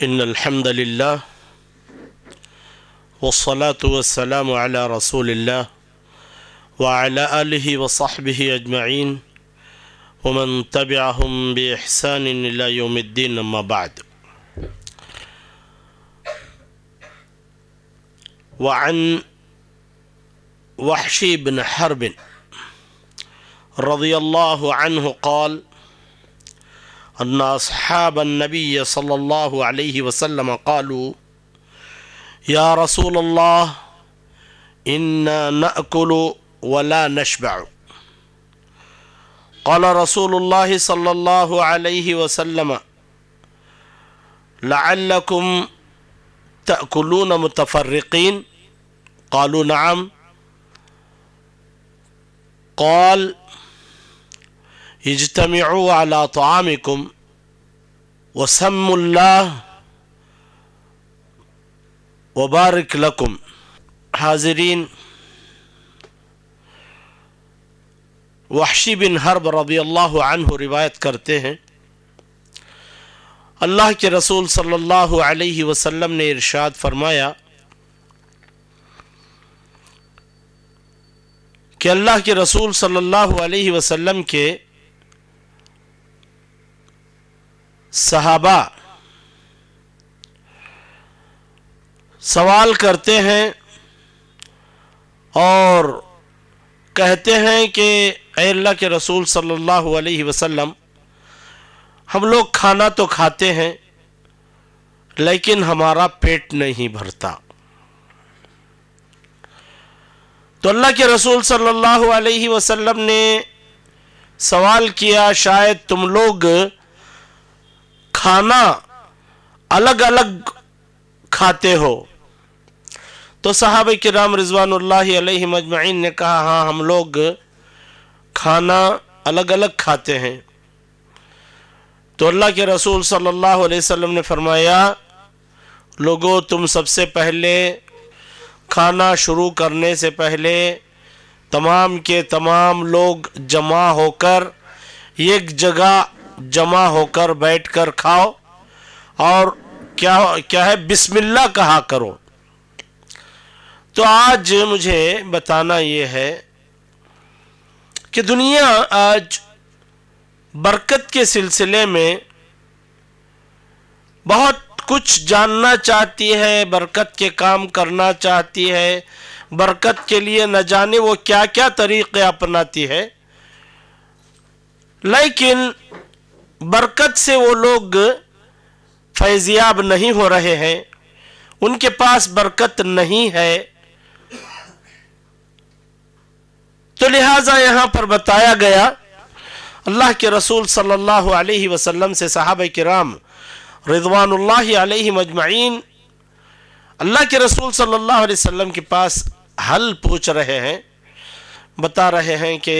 إن الحمد لله والصلاة والسلام على رسول الله وعلى آله وصحبه أجمعين ومن تبعهم بإحسان إلى يوم الدين. أما بعد، وعن وحشي بن حرب رضي الله عنه قال أن أصحاب النبي صلى الله عليه وسلم قالوا يا رسول الله إنا نأكل ولا نشبع. قال رسول الله صلى الله عليه وسلم لعلكم تأكلون متفرقين؟ قالوا نعم. قال اجتمعوا على طعامكم وسموا الله وبارك لكم. حاضرین، وحشی بن حرب رضی اللہ عنہ روایت کرتے ہیں، اللہ کے رسول صلی اللہ علیہ وسلم نے ارشاد فرمایا کہ اللہ کے رسول صلی اللہ علیہ وسلم کے صحابہ سوال کرتے ہیں اور کہتے ہیں کہ اے اللہ کے رسول صلی اللہ علیہ وسلم، ہم لوگ کھانا تو کھاتے ہیں لیکن ہمارا پیٹ نہیں بھرتا. تو اللہ کے رسول صلی اللہ علیہ وسلم نے سوال کیا، شاید تم لوگ کھانا الگ الگ کھاتے ہو؟ تو صحابہ کرام رضوان اللہ علیہ مجمعین نے کہا ہاں، ہم لوگ کھانا الگ الگ کھاتے ہیں. تو اللہ کے رسول صلی اللہ علیہ وسلم نے فرمایا، لوگو تم سب سے پہلے کھانا شروع کرنے سے پہلے تمام کے تمام لوگ جمع ہو کر ایک جگہ جمع ہو کر بیٹھ کر کھاؤ اور کیا ہے بسم اللہ کہا کرو. تو آج مجھے بتانا یہ ہے کہ دنیا آج برکت کے سلسلے میں بہت کچھ جاننا چاہتی ہے، برکت کے کام کرنا چاہتی ہے، برکت کے لیے نہ جانے وہ کیا کیا طریقے اپناتی ہے، لیکن برکت سے وہ لوگ فیضیاب نہیں ہو رہے ہیں، ان کے پاس برکت نہیں ہے. تو لہٰذا یہاں پر بتایا گیا، اللہ کے رسول صلی اللہ علیہ وسلم سے صحابہ کرام رضوان اللہ علیہ مجمعین اللہ کے رسول صلی اللہ علیہ وسلم کے پاس حل پوچھ رہے ہیں، بتا رہے ہیں کہ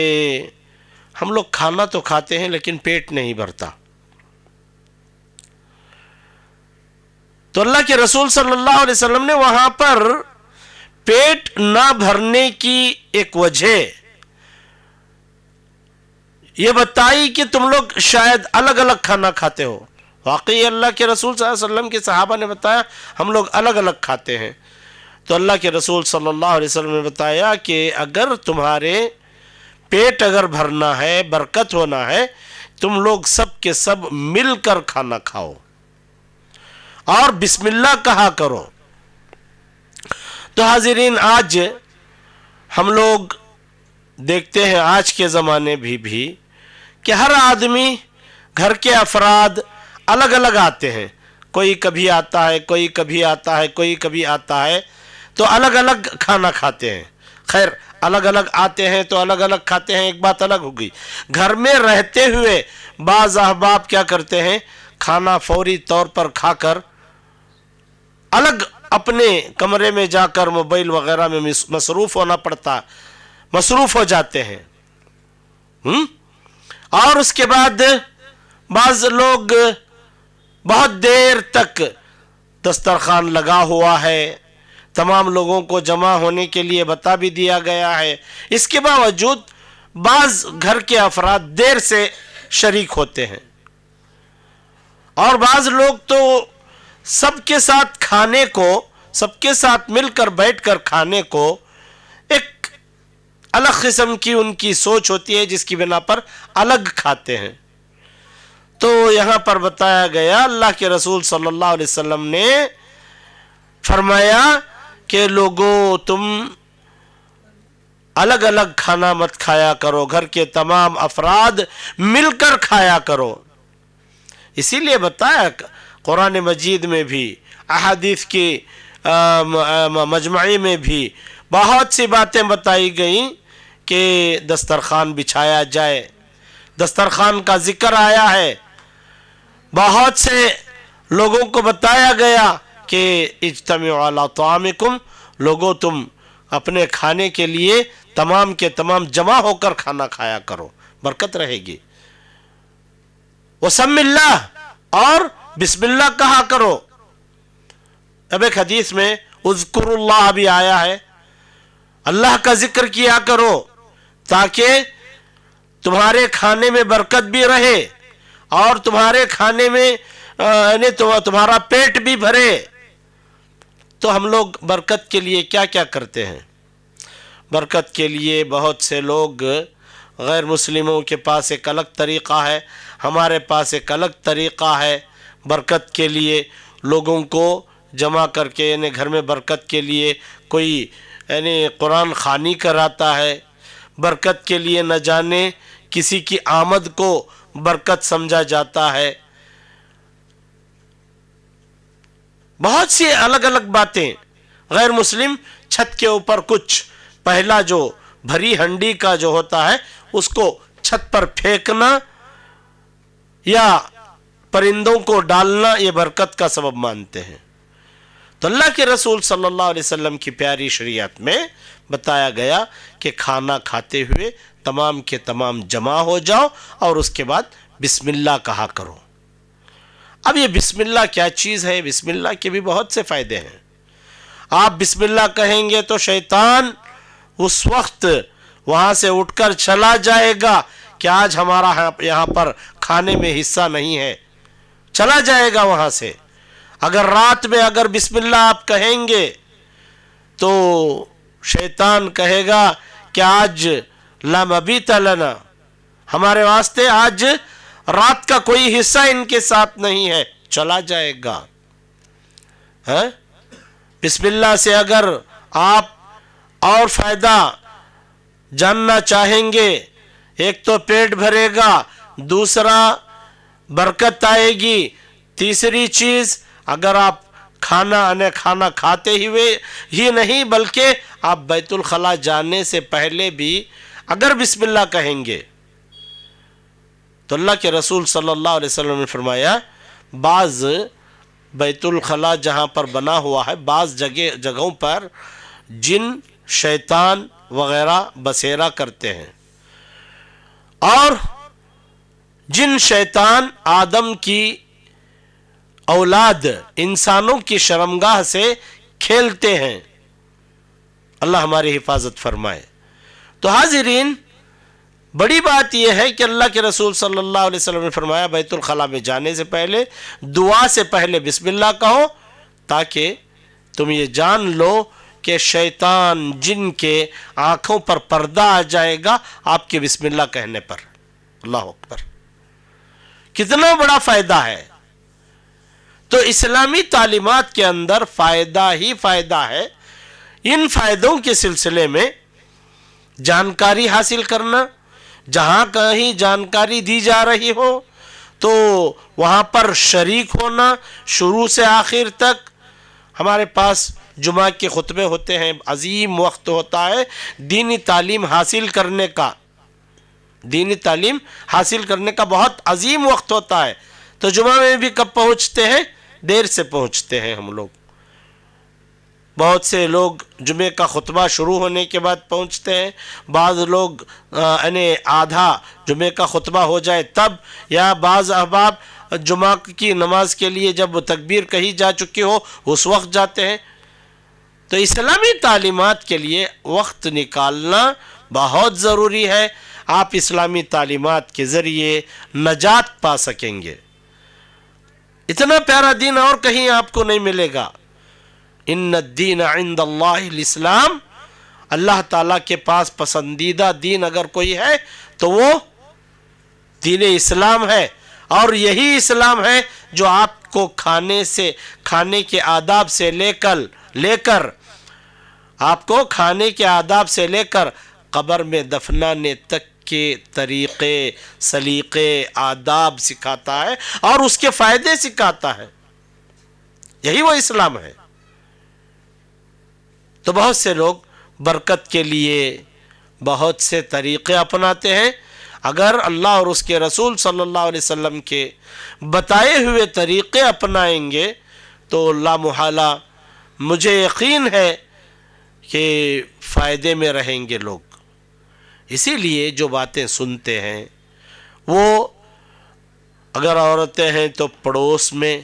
ہم لوگ کھانا تو کھاتے ہیں لیکن پیٹ نہیں بھرتا. تو اللہ کے رسول صلی اللہ علیہ وسلم نے وہاں پر پیٹ نہ بھرنے کی ایک وجہ یہ بتائی کہ تم لوگ شاید الگ الگ کھانا کھاتے ہو. واقعی اللہ کے رسول صلی اللہ علیہ وسلم کے صحابہ نے بتایا ہم لوگ الگ الگ کھاتے ہیں. تو اللہ کے رسول صلی اللہ علیہ وسلم نے بتایا کہ اگر تمہارے پیٹ اگر بھرنا ہے، برکت ہونا ہے، تم لوگ سب کے سب مل کر کھانا کھاؤ اور بسم اللہ کہا کرو. تو حاضرین، آج ہم لوگ دیکھتے ہیں آج کے زمانے بھی کہ ہر آدمی، گھر کے افراد الگ الگ آتے ہیں، کوئی کبھی آتا ہے، کوئی کبھی آتا ہے، کوئی کبھی آتا ہے، تو الگ الگ کھانا کھاتے ہیں. خیر، الگ الگ آتے ہیں تو الگ الگ کھاتے ہیں، ایک بات الگ ہو گئی. گھر میں رہتے ہوئے بعض احباب کیا کرتے ہیں، کھانا فوری طور پر کھا کر الگ اپنے کمرے میں جا کر موبائل وغیرہ میں مصروف ہونا پڑتا، مصروف ہو جاتے ہیں. اور اس کے بعد بعض لوگ بہت دیر تک دسترخوان لگا ہوا ہے، تمام لوگوں کو جمع ہونے کے لیے بتا بھی دیا گیا ہے، اس کے باوجود بعض گھر کے افراد دیر سے شریک ہوتے ہیں، اور بعض لوگ تو سب کے ساتھ کھانے کو، سب کے ساتھ مل کر بیٹھ کر کھانے کو ایک الگ قسم کی ان کی سوچ ہوتی ہے، جس کی بنا پر الگ کھاتے ہیں۔ تو یہاں پر بتایا گیا، اللہ کے رسول صلی اللہ علیہ وسلم نے فرمایا کہ لوگوں تم الگ الگ کھانا مت کھایا کرو، گھر کے تمام افراد مل کر کھایا کرو۔ اسی لیے بتایا قرآن مجید میں بھی، احادیث کی مجموعے میں بھی بہت سی باتیں بتائی گئیں کہ دسترخوان بچھایا جائے، دسترخوان کا ذکر آیا ہے۔ بہت سے لوگوں کو بتایا گیا کہ اجتمعوا علی طعامکم، لوگوں تم اپنے کھانے کے لیے تمام کے تمام جمع ہو کر کھانا کھایا کرو، برکت رہے گی۔ وسم اللہ، اور بسم اللہ کہا کرو۔ اب ایک حدیث میں اذکر اللہ بھی آیا ہے، اللہ کا ذکر کیا کرو تاکہ تمہارے کھانے میں برکت بھی رہے اور تمہارے کھانے میں یعنی تمہارا پیٹ بھی بھرے۔ تو ہم لوگ برکت کے لیے کیا کیا کرتے ہیں؟ برکت کے لیے بہت سے لوگ، غیر مسلموں کے پاس ایک الگ طریقہ ہے، ہمارے پاس ایک الگ طریقہ ہے۔ برکت کے لیے لوگوں کو جمع کر کے، یعنی گھر میں برکت کے لیے کوئی یعنی قرآن خوانی کراتا ہے، برکت کے لیے نہ جانے کسی کی آمد کو برکت سمجھا جاتا ہے۔ بہت سی الگ الگ باتیں۔ غیر مسلم چھت کے اوپر کچھ پہلا جو بھری ہنڈی کا جو ہوتا ہے اس کو چھت پر پھینکنا یا پرندوں کو ڈالنا، یہ برکت کا سبب مانتے ہیں۔ تو اللہ کے رسول صلی اللہ علیہ وسلم کی پیاری شریعت میں بتایا گیا کہ کھانا کھاتے ہوئے تمام کے تمام جمع ہو جاؤ اور اس کے بعد بسم اللہ کہا کرو۔ اب یہ بسم اللہ کیا چیز ہے؟ بسم اللہ کے بھی بہت سے فائدے ہیں۔ آپ بسم اللہ کہیں گے تو شیطان اس وقت وہاں سے اٹھ کر چلا جائے گا کہ آج ہمارا یہاں پر کھانے میں حصہ نہیں ہے، چلا جائے گا وہاں سے۔ اگر رات میں اگر بسم اللہ آپ کہیں گے تو شیطان کہے گا کہ آج لا مبیت لنا، ہمارے واسطے آج رات کا کوئی حصہ ان کے ساتھ نہیں ہے، چلا جائے گا۔ بسم اللہ سے اگر آپ اور فائدہ جاننا چاہیں گے، ایک تو پیٹ بھرے گا، دوسرا برکت آئے گی، تیسری چیز اگر آپ کھانا کھاتے ہوئے ہی نہیں بلکہ آپ بیت الخلاء جانے سے پہلے بھی اگر بسم اللہ کہیں گے تو اللہ کے رسول صلی اللہ علیہ وسلم نے فرمایا، بعض بیت الخلاء جہاں پر بنا ہوا ہے، بعض جگہوں پر جن، شیطان وغیرہ بسیرا کرتے ہیں، اور جن شیطان آدم کی اولاد انسانوں کی شرمگاہ سے کھیلتے ہیں، اللہ ہماری حفاظت فرمائے۔ تو حاضرین، بڑی بات یہ ہے کہ اللہ کے رسول صلی اللہ علیہ وسلم نے فرمایا بیت الخلاء میں جانے سے پہلے، دعا سے پہلے بسم اللہ کہو، تاکہ تم یہ جان لو کہ شیطان جن کے آنکھوں پر پردہ آ جائے گا آپ کے بسم اللہ کہنے پر۔ اللہ اکبر، کتنا بڑا فائدہ ہے۔ تو اسلامی تعلیمات کے اندر فائدہ ہی فائدہ ہے۔ ان فائدوں کے سلسلے میں جانکاری حاصل کرنا، جہاں کہیں جانکاری دی جا رہی ہو تو وہاں پر شریک ہونا، شروع سے آخر تک۔ ہمارے پاس جمعہ کے خطبے ہوتے ہیں، عظیم وقت ہوتا ہے دینی تعلیم حاصل کرنے کا، دینی تعلیم حاصل کرنے کا بہت عظیم وقت ہوتا ہے۔ تو جمعہ میں بھی کب پہنچتے ہیں؟ دیر سے پہنچتے ہیں ہم لوگ۔ بہت سے لوگ جمعے کا خطبہ شروع ہونے کے بعد پہنچتے ہیں، بعض لوگ یعنی آدھا جمعے کا خطبہ ہو جائے تب، یا بعض احباب جمعہ کی نماز کے لیے جب تکبیر کہی جا چکی ہو اس وقت جاتے ہیں۔ تو اسلامی تعلیمات کے لیے وقت نکالنا بہت ضروری ہے۔ آپ اسلامی تعلیمات کے ذریعے نجات پا سکیں گے۔ اتنا پیارا دین اور کہیں آپ کو نہیں ملے گا. ان الدین عند اللہ الاسلام، اللہ تعالیٰ کے پاس پسندیدہ دین اگر کوئی ہے تو وہ دین اسلام ہے. اور یہی اسلام ہے جو آپ کو کھانے کے آداب سے لے کر آپ کو کھانے کے آداب سے لے کر قبر میں دفنانے تک کے طریقے، سلیقے، آداب سکھاتا ہے اور اس کے فائدے سکھاتا ہے. یہی وہ اسلام ہے. تو بہت سے لوگ برکت کے لیے بہت سے طریقے اپناتے ہیں. اگر اللہ اور اس کے رسول صلی اللہ علیہ وسلم کے بتائے ہوئے طریقے اپنائیں گے تو لا محالہ مجھے یقین ہے کہ فائدے میں رہیں گے لوگ. اسی لیے جو باتیں سنتے ہیں وہ اگر عورتیں ہیں تو پڑوس میں،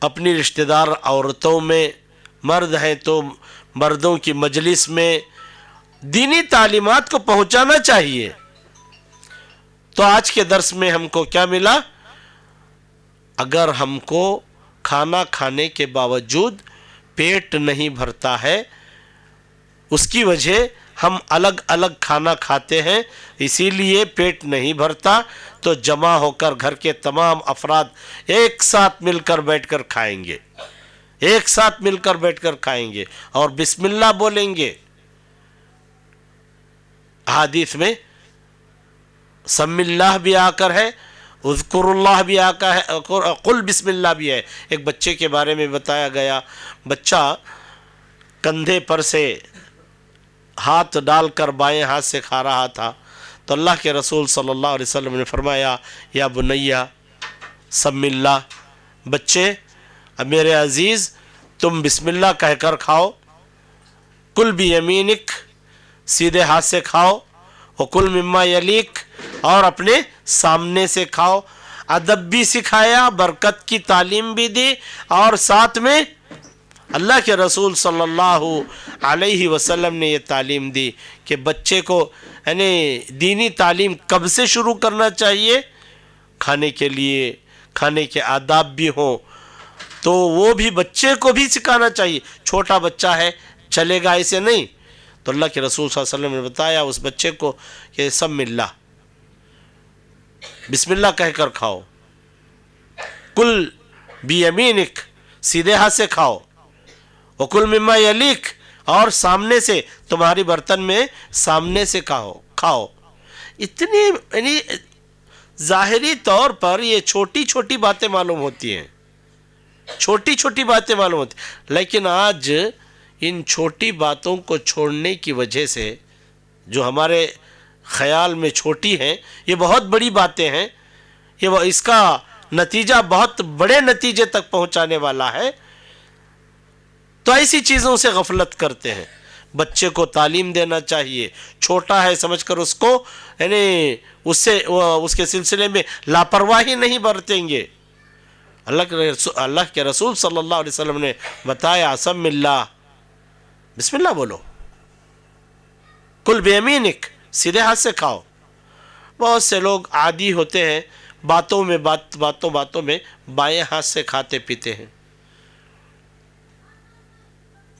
اپنی رشتہ دار عورتوں میں، مرد ہیں تو مردوں کی مجلس میں دینی تعلیمات کو پہنچانا چاہیے. تو آج کے درس میں ہم کو کیا ملا؟ اگر ہم کو کھانا کھانے کے باوجود پیٹ نہیں بھرتا ہے، اس کی وجہ ہم الگ الگ کھانا کھاتے ہیں، اسی لیے پیٹ نہیں بھرتا، تو جمع ہو کر گھر کے تمام افراد ایک ساتھ مل کر بیٹھ کر کھائیں گے، ایک ساتھ مل کر بیٹھ کر کھائیں گے اور بسم اللہ بولیں گے. حدیث میں سم اللہ بھی آ کر ہے، اذکر اللہ بھی آ کر ہے، قل بسم اللہ بھی ہے. ایک بچے کے بارے میں بتایا گیا، بچہ کندھے پر سے ہاتھ ڈال کر بائیں ہاتھ سے کھا رہا تھا، تو اللہ کے رسول صلی اللہ علیہ وسلم نے فرمایا یا بنیا سم اللہ، بچے اب میرے عزیز تم بسم اللہ کہہ کر کھاؤ، کل بیمینک سیدھے ہاتھ سے کھاؤ، وکل مما یلیک اور اپنے سامنے سے کھاؤ. ادب بھی سکھایا، برکت کی تعلیم بھی دی، اور ساتھ میں اللہ کے رسول صلی اللہ علیہ وسلم نے یہ تعلیم دی کہ بچے کو یعنی دینی تعلیم کب سے شروع کرنا چاہیے؟ کھانے کے لیے، کھانے کے آداب بھی ہوں تو وہ بھی بچے کو بھی سکھانا چاہیے. چھوٹا بچہ ہے چلے گا ایسے نہیں. تو اللہ کے رسول صلی اللہ علیہ وسلم نے بتایا اس بچے کو کہ سم اللہ، بسم اللہ کہہ کر کھاؤ، کل بیمینک سیدھے ہاتھ سے کھاؤ، وکل مما یلیک اور سامنے سے، تمہاری برتن میں سامنے سے کھاؤ. اتنی یعنی ظاہری طور پر یہ چھوٹی چھوٹی باتیں معلوم ہوتی ہیں، چھوٹی چھوٹی باتیں معلوم ہوتی ہیں، لیکن آج ان چھوٹی باتوں کو چھوڑنے کی وجہ سے جو ہمارے خیال میں چھوٹی ہیں یہ بہت بڑی باتیں ہیں، یہ اس کا نتیجہ بہت بڑے نتیجے تک پہنچانے والا ہے. تو ایسی چیزوں سے غفلت کرتے ہیں. بچے کو تعلیم دینا چاہیے، چھوٹا ہے سمجھ کر اس کو یعنی اس کے سلسلے میں لاپرواہی نہیں برتیں گے. اللہ کے رسول صلی اللہ علیہ وسلم نے بتایا سم اللہ، بسم اللہ بولو، کل بیمینک سیدھے ہاتھ سے کھاؤ. بہت سے لوگ عادی ہوتے ہیں باتوں میں بائیں ہاتھ سے کھاتے پیتے ہیں.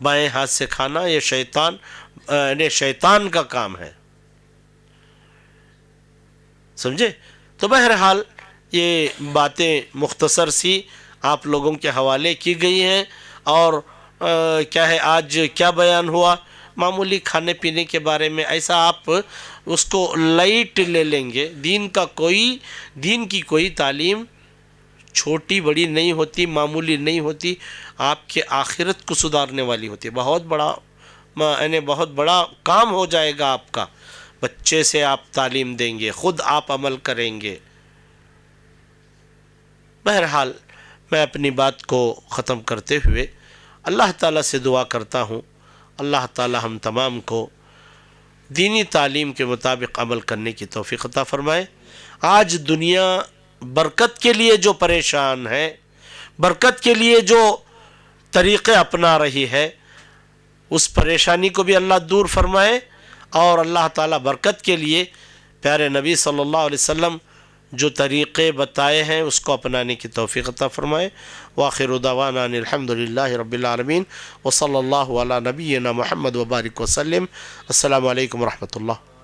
بائیں ہاتھ سے کھانا یہ شیطان کا کام ہے، سمجھے. تو بہرحال یہ باتیں مختصر سی آپ لوگوں کے حوالے کی گئی ہیں. اور کیا ہے آج کیا بیان ہوا؟ معمولی کھانے پینے کے بارے میں. ایسا آپ اس کو لائٹ لے لیں گے. دین کی کوئی تعلیم چھوٹی بڑی نہیں ہوتی، معمولی نہیں ہوتی، آپ کے آخرت کو سدھارنے والی ہوتی ہے. بہت بڑا کام ہو جائے گا آپ کا. بچے سے آپ تعلیم دیں گے، خود آپ عمل کریں گے. بہرحال میں اپنی بات کو ختم کرتے ہوئے اللہ تعالیٰ سے دعا کرتا ہوں، اللہ تعالیٰ ہم تمام کو دینی تعلیم کے مطابق عمل کرنے کی توفیق عطا فرمائے. آج دنیا برکت کے لیے جو پریشان ہے، برکت کے لیے جو طریقے اپنا رہی ہے، اس پریشانی کو بھی اللہ دور فرمائے. اور اللہ تعالیٰ برکت کے لیے پیارے نبی صلی اللہ علیہ وسلم جو طریقے بتائے ہیں اس کو اپنانے کی توفیق عطا فرمائے۔ وآخر دعوانا ان الحمدللہ رب العالمین وصلی اللہ علی نبینا محمد وبارک وسلم۔ السلام علیکم ورحمۃ اللہ۔